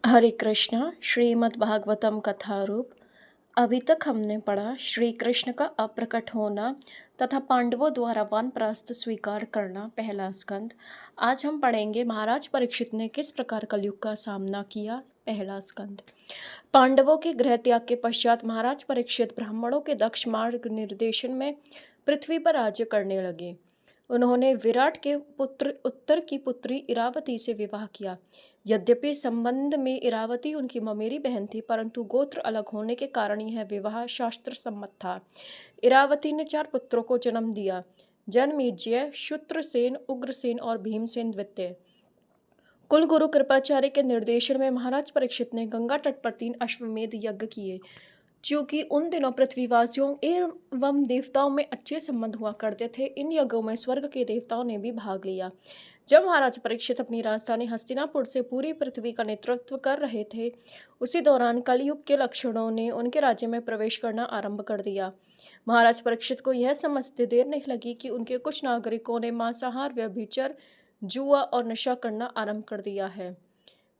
हरे कृष्णा। श्रीमद् भागवतम कथा रूप। अभी तक हमने पढ़ा श्री कृष्ण का अप्रकट होना तथा पांडवों द्वारा वानप्रस्थ स्वीकार करना, पहला स्कंद। आज हम पढ़ेंगे महाराज परीक्षित ने किस प्रकार कलयुग का सामना किया, पहला स्कंद। पांडवों के गृह त्याग के पश्चात महाराज परीक्षित ब्राह्मणों के दक्ष मार्ग निर्देशन में पृथ्वी पर राज्य करने लगे। उन्होंने विराट के पुत्र उत्तर की पुत्री इरावती से विवाह किया। यद्यपि संबंध में इरावती उनकी ममेरी बहन थी, परंतु गोत्र अलग होने के कारण यह विवाह शास्त्र सम्मत था। इरावती ने 4 पुत्रों को जन्म दिया: जनमेजय, शुत्रसेन, उग्रसेन और भीमसेन द्वितीय। कुलगुरु कृपाचार्य के निर्देशन में महाराज परीक्षित ने गंगा तट पर 3 अश्वमेध यज्ञ किए। चूंकि उन दिनों पृथ्वीवासियों एवं देवताओं में अच्छे संबंध हुआ करते थे, इन यज्ञों में स्वर्ग के देवताओं ने भी भाग लिया। जब महाराज परीक्षित अपनी राजधानी हस्तिनापुर से पूरी पृथ्वी का नेतृत्व कर रहे थे, उसी दौरान कलयुग के लक्षणों ने उनके राज्य में प्रवेश करना आरंभ कर दिया। महाराज परीक्षित को यह समझते देर नहीं लगी कि उनके कुछ नागरिकों ने मांसाहार, व्यभिचार, जुआ और नशा करना आरंभ कर दिया है।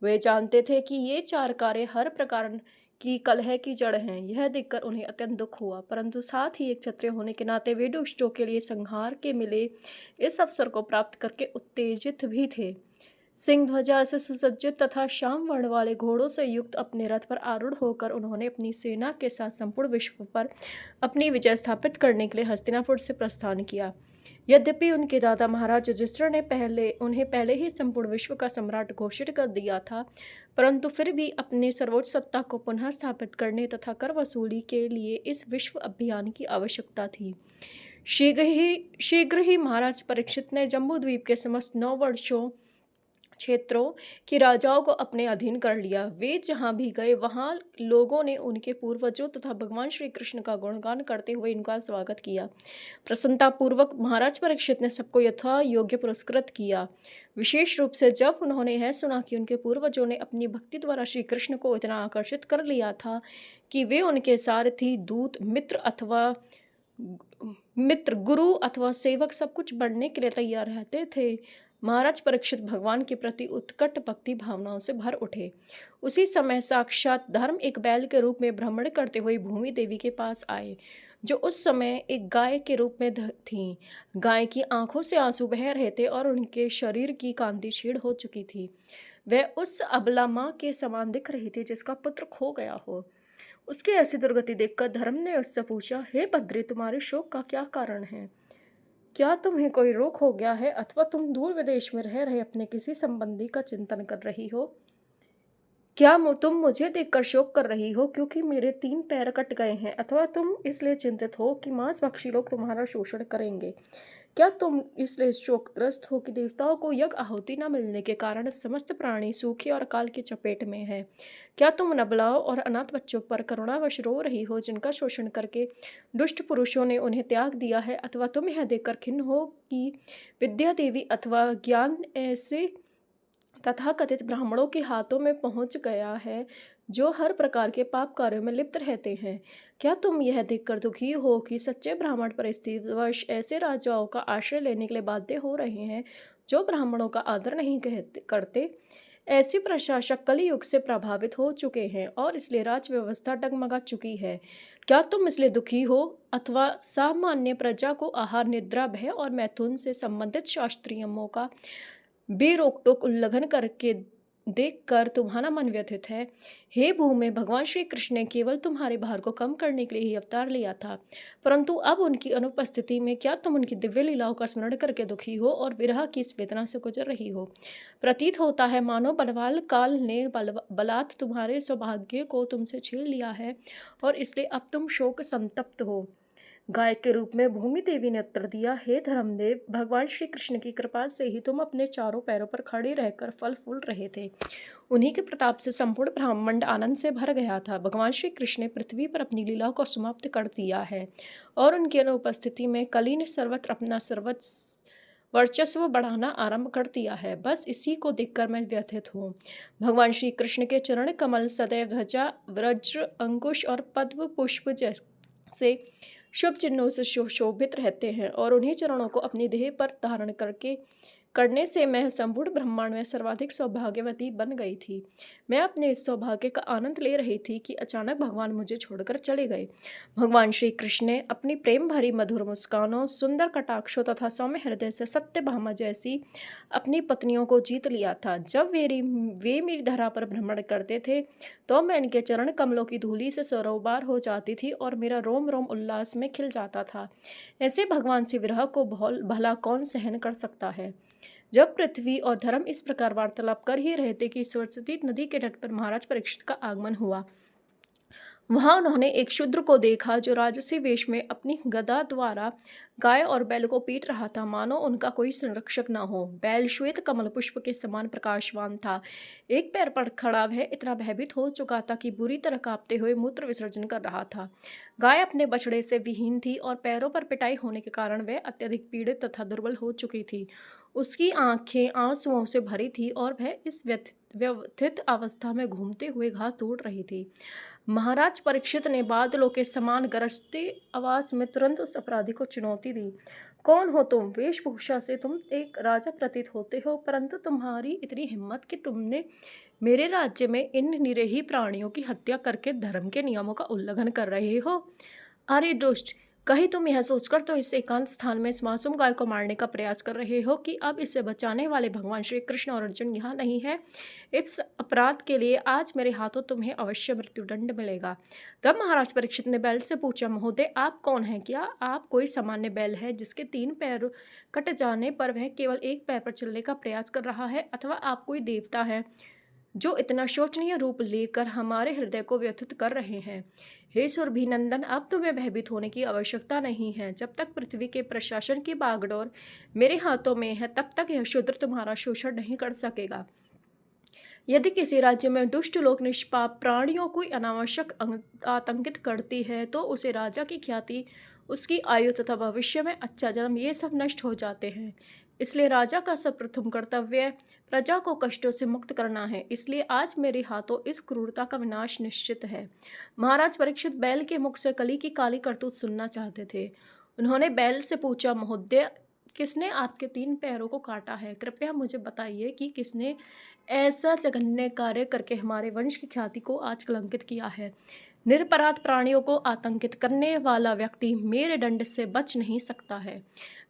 वे जानते थे कि ये 4 कार्य हर प्रकार की कलह की जड़ हैं। यह देखकर उन्हें अत्यंत दुख हुआ, परंतु साथ ही एक क्षत्रिय होने के नाते वे दुष्टों के लिए संहार के मिले इस अवसर को प्राप्त करके उत्तेजित भी थे। सिंह ध्वजा से सुसज्जित तथा श्याम वर्ण वाले घोड़ों से युक्त अपने रथ पर आरूढ़ होकर उन्होंने अपनी सेना के साथ संपूर्ण विश्व पर अपनी विजय स्थापित करने के लिए हस्तिनापुर से प्रस्थान किया। यद्यपि उनके दादा महाराज युधिष्ठिर ने उन्हें पहले ही संपूर्ण विश्व का सम्राट घोषित कर दिया था, परंतु फिर भी अपने सर्वोच्च सत्ता को पुनः स्थापित करने तथा कर वसूली के लिए इस विश्व अभियान की आवश्यकता थी। शीघ्र ही महाराज परीक्षित ने जम्बूद्वीप के समस्त 9 वर्षों क्षेत्रों के राजाओं को अपने अधीन कर लिया। वे जहां भी गए वहां लोगों ने उनके पूर्वजों तथा भगवान श्री कृष्ण का गुणगान करते हुए इनका स्वागत किया। प्रसन्नता पूर्वक महाराज परीक्षित ने सबको यथा योग्य पुरस्कृत किया। विशेष रूप से जब उन्होंने यह सुना कि उनके पूर्वजों ने अपनी भक्ति द्वारा श्री कृष्ण को इतना आकर्षित कर लिया था कि वे उनके सारथी, दूत, मित्र, गुरु अथवा सेवक सब कुछ बनने के लिए तैयार रहते थे, महाराज परीक्षित भगवान के प्रति उत्कट भक्ति भावनाओं से भर उठे। उसी समय साक्षात धर्म एक बैल के रूप में भ्रमण करते हुए भूमि देवी के पास आए, जो उस समय एक गाय के रूप में थीं। गाय की आंखों से आंसू बह रहे थे और उनके शरीर की कांति क्षीण हो चुकी थी। वह उस अबला माँ के समान दिख रही थी जिसका पुत्र खो गया हो। उसकी ऐसी दुर्गति देखकर धर्म ने उससे पूछा, हे भद्री, तुम्हारे शोक का क्या कारण है? क्या तुम्हें कोई रोग हो गया है अथवा तुम दूर विदेश में रह रहे अपने किसी संबंधी का चिंतन कर रही हो? क्या तुम मुझे देखकर शोक कर रही हो क्योंकि मेरे 3 पैर कट गए हैं, अथवा तुम इसलिए चिंतित हो कि मांसभक्षी लोग तुम्हारा शोषण करेंगे? क्या तुम इसलिए शोकग्रस्त हो कि देवताओं को यज्ञ आहुति न मिलने के कारण समस्त प्राणी सूखे और अकाल की चपेट में है? क्या तुम नबलाओं और अनाथ बच्चों पर करुणावश रो रही हो जिनका शोषण करके दुष्ट पुरुषों ने उन्हें त्याग दिया है? अथवा तुम यह देखकर खिन्न हो कि विद्या देवी अथवा ज्ञान ऐसे तथाकथित ब्राह्मणों के हाथों में पहुंच गया है जो हर प्रकार के पाप कार्यों में लिप्त रहते हैं? क्या तुम यह देखकर दुखी हो कि सच्चे ब्राह्मण परिस्थितिवश ऐसे राजाओं का आश्रय लेने के लिए बाध्य हो रहे हैं जो ब्राह्मणों का आदर नहीं करते? ऐसे प्रशासक कलयुग से प्रभावित हो चुके हैं और इसलिए राज व्यवस्था डगमगा चुकी है। क्या तुम इसलिए दुखी हो अथवा सामान्य प्रजा को आहार, निद्रा, भय और मैथुन से संबंधित शास्त्रीय नियमों का बेरोक टोक उल्लंघन करके देखकर तुम्हारा मन व्यथित है? हे भूमि, भगवान श्री कृष्ण ने केवल तुम्हारे भार को कम करने के लिए ही अवतार लिया था, परंतु अब उनकी अनुपस्थिति में क्या तुम उनकी दिव्य लीलाओं का स्मरण करके दुखी हो और विरह की इस वेदना से गुजर रही हो? प्रतीत होता है मानो बलवान काल ने बलात् तुम्हारे सौभाग्य को तुमसे छीन लिया है और इसलिए अब तुम शोक संतप्त हो। गाय के रूप में भूमि देवी ने उत्तर दिया, हे धर्मदेव, भगवान श्री कृष्ण की कृपा से ही तुम अपने चारों पैरों पर खड़े रहकर फल फूल रहे थे। उन्हीं के प्रताप से संपूर्ण ब्रह्मांड आनंद से भर गया था। भगवान श्री कृष्ण ने पृथ्वी पर अपनी लीला को समाप्त कर दिया है और उनकी अनुपस्थिति में कली ने सर्वत्र अपना वर्चस्व बढ़ाना आरंभ कर दिया है। बस इसी को देखकर मैं व्यथित हूँ। भगवान श्री कृष्ण के चरण कमल सदैव ध्वजा, वज्र, अंकुश और पद्म पुष्प जैसे शुभ चिन्हों से शोभित रहते हैं और उन्हीं चरणों को अपनी देह पर धारण करके करने से मैं संपूर्ण ब्रह्मांड में सर्वाधिक सौभाग्यवती बन गई थी। मैं अपने इस सौभाग्य का आनंद ले रही थी कि अचानक भगवान मुझे छोड़कर चले गए। भगवान श्री कृष्ण ने अपनी प्रेम भरी मधुर मुस्कानों, सुंदर कटाक्षों तथा सौम्य हृदय से सत्यभामा जैसी अपनी पत्नियों को जीत लिया था। जब वे मेरी धरा पर भ्रमण करते थे, तो मैं इनके चरण कमलों की धूलि से सरोबार हो जाती थी और मेरा रोम रोम उल्लास में खिल जाता था। ऐसे भगवान से विरह को भला कौन सहन कर सकता है। जब पृथ्वी और धर्म इस प्रकार वार्तालाप कर ही रहे थे कि सरस्वती नदी के तट पर महाराज परीक्षित का आगमन हुआ। वहां उन्होंने एक शूद्र को देखा जो राजसी वेश में अपनी गदा द्वारा गाय और बैल को पीट रहा था, मानो उनका कोई संरक्षक न हो। बैल श्वेत कमल पुष्प के समान प्रकाशवान था। एक पैर पर खड़ा वह इतना भयभीत हो चुका था कि बुरी तरह कांपते हुए मूत्र विसर्जन कर रहा था। गाय अपने बछड़े से विहीन थी और पैरों पर पिटाई होने के कारण वह अत्यधिक पीड़ित तथा दुर्बल हो चुकी थी। उसकी आंखें आंसुओं से भरी थी और वह इस व्यथित अवस्था में घूमते हुए घास तोड़ रही थी। महाराज परीक्षित ने बादलों के समान गरजती आवाज में तुरंत उस अपराधी को चुनौती दी। कौन हो तुम? वेशभूषा से तुम एक राजा प्रतीत होते हो, परंतु तुम्हारी इतनी हिम्मत कि तुमने मेरे राज्य में इन निरीह प्राणियों की हत्या करके धर्म के नियमों का उल्लंघन कर रहे हो। अरे दुष्ट, कहीं तुम यह सोचकर तो इस एकांत स्थान में इस मासूम गाय को मारने का प्रयास कर रहे हो कि अब इसे बचाने वाले भगवान श्री कृष्ण और अर्जुन यहाँ नहीं है। इस अपराध के लिए आज मेरे हाथों तुम्हें अवश्य मृत्युदंड मिलेगा। तब महाराज परीक्षित ने बैल से पूछा, महोदय आप कौन हैं? क्या आप कोई सामान्य बैल है जिसके 3 पैर कट जाने पर वह केवल एक पैर पर चलने का प्रयास कर रहा है, अथवा आप कोई देवता है जो इतना शोचनीय रूप लेकर हमारे हृदय को व्यथित कर रहे हैं? हे सुरभिनंदन, अब तुम्हें भयभीत होने की आवश्यकता नहीं है। जब तक पृथ्वी के प्रशासन की बागडोर मेरे हाथों में है, तब तक यह शूद्र तुम्हारा शोषण नहीं कर सकेगा। यदि किसी राज्य में दुष्ट लोग निष्पाप प्राणियों को अनावश्यक आतंकित करती है, तो उसे राजा की ख्याति, उसकी आयु तथा भविष्य में अच्छा जन्म ये सब नष्ट हो जाते हैं। इसलिए राजा का सर्वप्रथम कर्तव्य प्रजा को कष्टों से मुक्त करना है। इसलिए आज मेरे हाथों इस क्रूरता का विनाश निश्चित है। महाराज परीक्षित बैल के मुख से कली की काली करतूत सुनना चाहते थे। उन्होंने बैल से पूछा, महोदय किसने आपके 3 पैरों को काटा है? कृपया मुझे बताइए कि किसने ऐसा जघन्य कार्य करके हमारे वंश की ख्याति को आज कलंकित किया है। निरपराध प्राणियों को आतंकित करने वाला व्यक्ति मेरे दंड से बच नहीं सकता है।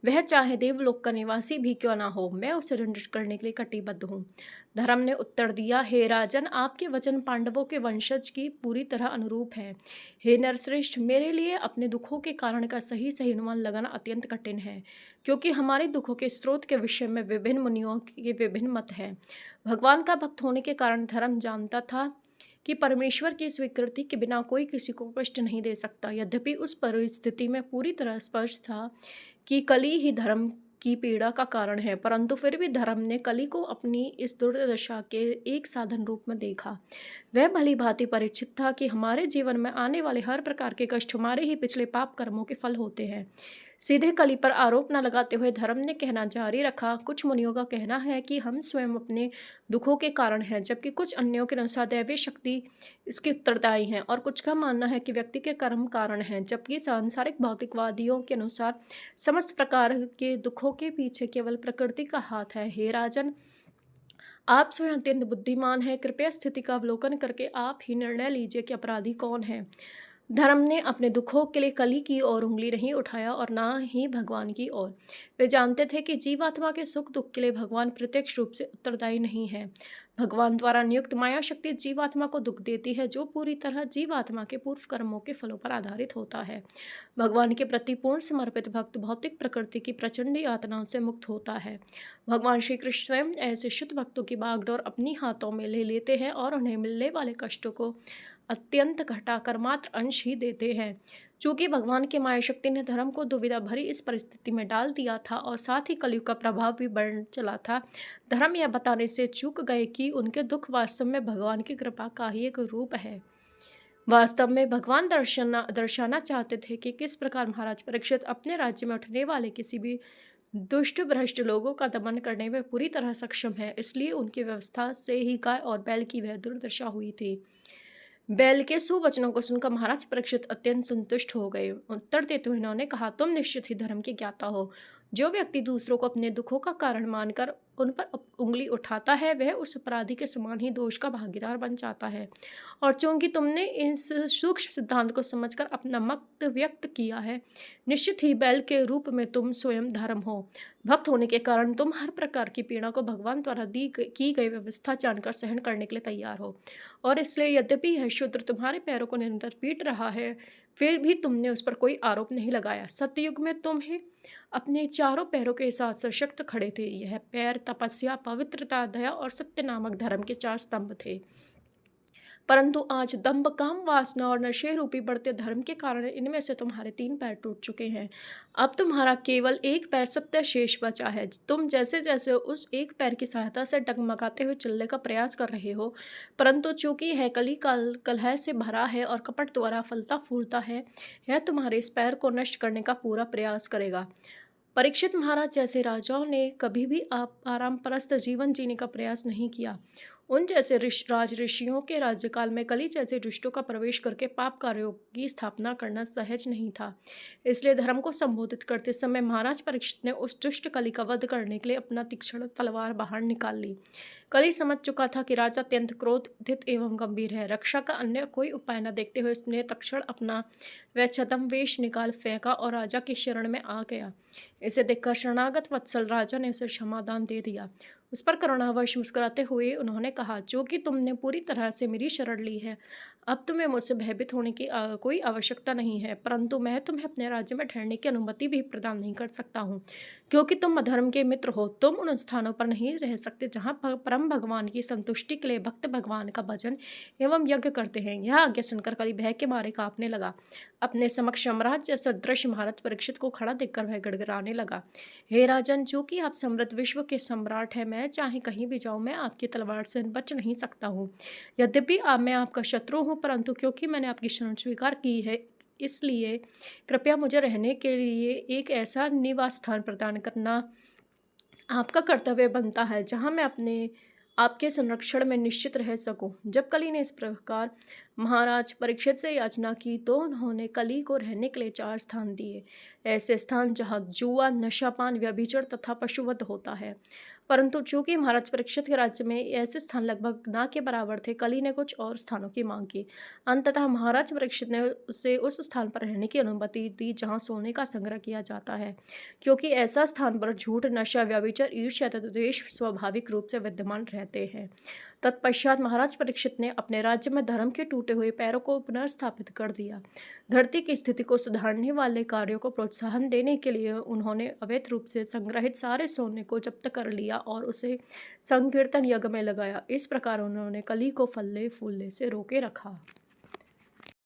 वह चाहे देवलोक का निवासी भी क्यों ना हो, मैं उसे दंडित करने के लिए कटिबद्ध हूँ। धर्म ने उत्तर दिया, हे राजन, आपके वचन पांडवों के वंशज की पूरी तरह अनुरूप है। हे नरश्रेष्ठ, मेरे लिए अपने दुखों के कारण का सही अनुमान लगाना अत्यंत कठिन है, क्योंकि हमारे दुखों के स्रोत के विषय में विभिन्न मुनियों के विभिन्न मत हैं। भगवान का भक्त होने के कारण धर्म जानता था कि परमेश्वर की स्वीकृति के बिना कोई किसी को कष्ट नहीं दे सकता। यद्यपि उस परिस्थिति में पूरी तरह स्पष्ट था कि कली ही धर्म की पीड़ा का कारण है, परंतु फिर भी धर्म ने कली को अपनी इस दुर्दशा के एक साधन रूप में देखा। वह भली भांति परिचित था कि हमारे जीवन में आने वाले हर प्रकार के कष्ट हमारे ही पिछले पाप कर्मों के फल होते हैं। सीधे कली पर आरोप न लगाते हुए धर्म ने कहना जारी रखा, कुछ मुनियों का कहना है कि हम स्वयं अपने दुखों के कारण हैं, जबकि कुछ अन्यों के अनुसार दैवीय शक्ति इसके उत्तरदायी हैं, और कुछ का मानना है कि व्यक्ति के कर्म कारण हैं, जबकि सांसारिक भौतिकवादियों के अनुसार समस्त प्रकार के दुखों के पीछे केवल प्रकृति का हाथ है। हे राजन, आप स्वयं अत्यंत बुद्धिमान हैं। कृपया स्थिति का अवलोकन करके आप ही निर्णय लीजिए कि अपराधी कौन है। धर्म ने अपने दुखों के लिए कली की ओर उंगली नहीं उठाया और ना ही भगवान की ओर। वे जानते थे कि जीवात्मा के सुख दुख के लिए भगवान प्रत्यक्ष रूप से उत्तरदायी नहीं है। भगवान द्वारा नियुक्त माया शक्ति जीवात्मा को दुख देती है, जो पूरी तरह जीवात्मा के पूर्व कर्मों के फलों पर आधारित होता है। भगवान के प्रति पूर्ण समर्पित भक्त भौतिक प्रकृति की प्रचंड यातनाओं से मुक्त होता है। भगवान श्री कृष्ण स्वयं ऐसे शुद्ध भक्तों की बागडोर अपनी हाथों में ले लेते हैं और उन्हें मिलने वाले कष्टों को अत्यंत घटाकर मात्र अंश ही देते हैं। चूंकि भगवान की माया शक्ति ने धर्म को दुविधा भरी इस परिस्थिति में डाल दिया था और साथ ही कलयुग का प्रभाव भी बढ़ चला था, धर्म यह बताने से चूक गए कि उनके दुख वास्तव में भगवान की कृपा का ही एक रूप है। वास्तव में भगवान दर्शाना चाहते थे कि किस प्रकार महाराज परीक्षित अपने राज्य में उठने वाले किसी भी दुष्ट भ्रष्ट लोगों का दमन करने में पूरी तरह सक्षम है। इसलिए उनकी व्यवस्था से ही गाय और बैल की वह दुर्दशा हुई थी। बैल के सुवचनों को सुनकर महाराज परीक्षित अत्यंत संतुष्ट हो गए। उत्तर देते हुए उन्होंने कहा, तुम निश्चित ही धर्म के ज्ञाता हो। जो व्यक्ति दूसरों को अपने दुखों का कारण मानकर उन पर उंगली उठाता है, वह उस अपराधी के समान ही दोष का भागीदार बन जाता है। और चूंकि तुमने इस सूक्ष्म सिद्धांत को समझकर अपना मत व्यक्त किया है, निश्चित ही बैल के रूप में तुम स्वयं धर्म हो। भक्त होने के कारण तुम हर प्रकार की पीड़ा को भगवान द्वारा की गई व्यवस्था जानकर सहन करने के लिए तैयार हो। और इसलिए यद्यपि यह शूद्र तुम्हारे पैरों को निरंतर पीट रहा है, फिर भी तुमने उस पर कोई आरोप नहीं लगाया। सत्ययुग में तुम्हें अपने चारों पैरों के साथ सशक्त खड़े थे। यह पैर तपस्या, पवित्रता, दया और सत्य नामक धर्म के 4 स्तंभ थे। परंतु आज दंभ, काम, वासना और नशे रूपी बढ़ते धर्म के कारण इनमें से तुम्हारे 3 पैर टूट चुके हैं। अब तुम्हारा केवल एक पैर सत्य शेष बचा है। तुम जैसे जैसे उस एक पैर की सहायता से डगमगाते हुए चलने का प्रयास कर रहे हो, परंतु चूंकि यह कलह से भरा है और कपट द्वारा फलता फूलता है, यह तुम्हारे इस पैर को नष्ट करने का पूरा प्रयास करेगा। परीक्षित महाराज जैसे राजाओं ने कभी भी आराम परस्त जीवन जीने का प्रयास नहीं किया। उन जैसे राज ऋषियों के राज्यकाल में कली जैसे दुष्टों का प्रवेश करके पाप कार्यों की स्थापना करना सहज नहीं था। इसलिए धर्म को संबोधित करते समय महाराज परीक्षित ने उस दुष्ट कली का वध करने के लिए अपना तीक्ष्ण तलवार बाहर निकाल ली। कली समझ चुका था कि राजा अत्यंत क्रोधित एवं गंभीर है। रक्षा का अन्य कोई उपाय न देखते हुए उसने तक्षण अपना वह छद्म वेश निकाल फेंका और राजा की शरण में आ गया। इसे देखकर शरणागत वत्सल राजा ने उसे क्षमादान दे दिया। उस पर करुणावश मुस्कुराते हुए उन्होंने कहा, जो कि तुमने पूरी तरह से मेरी शरण ली है, अब तुम्हें मुझसे भयभीत होने की कोई आवश्यकता नहीं है। परंतु मैं तुम्हें अपने राज्य में ठहरने की अनुमति भी प्रदान नहीं कर सकता हूँ, क्योंकि तुम अधर्म के मित्र हो। तुम उन स्थानों पर नहीं रह सकते जहाँ परम भगवान की संतुष्टि के लिए भक्त भगवान का भजन एवं यज्ञ करते हैं। यह आज्ञा सुनकर कली भय के मारे कांपने लगा। अपने समक्ष यमराज जैसा दृश्य महाराज परीक्षित को खड़ा देखकर वह गड़गड़ाने लगा। हे राजन, जो कि आप समृद्ध विश्व के सम्राट हैं, मैं चाहे कहीं भी जाऊं, मैं आपकी तलवार से बच नहीं सकता हूँ। यद्यपि मैं आपका शत्रु हूँ, परंतु क्योंकि मैंने आपकी शरण स्वीकार की है, इसलिए कृपया मुझे रहने के लिए एक ऐसा निवास स्थान प्रदान करना आपका कर्तव्य बनता है, जहाँ मैं अपने आपके संरक्षण में निश्चित रह सकूं। जब कली ने इस प्रकार महाराज परीक्षित से याचना की, तो उन्होंने कली को रहने के लिए 4 स्थान दिए। ऐसे स्थान जहाँ जुआ, नशापान, व्यभिचार तथा पशुवध होता है। परंतु चूंकि महाराज परीक्षित के राज्य में ऐसे स्थान लगभग ना के बराबर थे, कली ने कुछ और स्थानों की मांग की। अंततः महाराज परीक्षित ने उसे उस स्थान पर रहने की अनुमति दी जहाँ सोने का संग्रह किया जाता है, क्योंकि ऐसा स्थान पर झूठ, नशा, व्यभिचार, ईर्ष्या तथा द्वेष स्वाभाविक रूप से विद्यमान रहते हैं। तत्पश्चात महाराज परीक्षित ने अपने राज्य में धर्म के टूटे हुए पैरों को पुनर्स्थापित कर दिया। धरती की स्थिति को सुधारने वाले कार्यों को प्रोत्साहन देने के लिए उन्होंने अवैध रूप से संग्रहित सारे सोने को जब्त कर लिया और उसे संकीर्तन यज्ञ में लगाया। इस प्रकार उन्होंने कली को फलने फूलने से रोके रखा।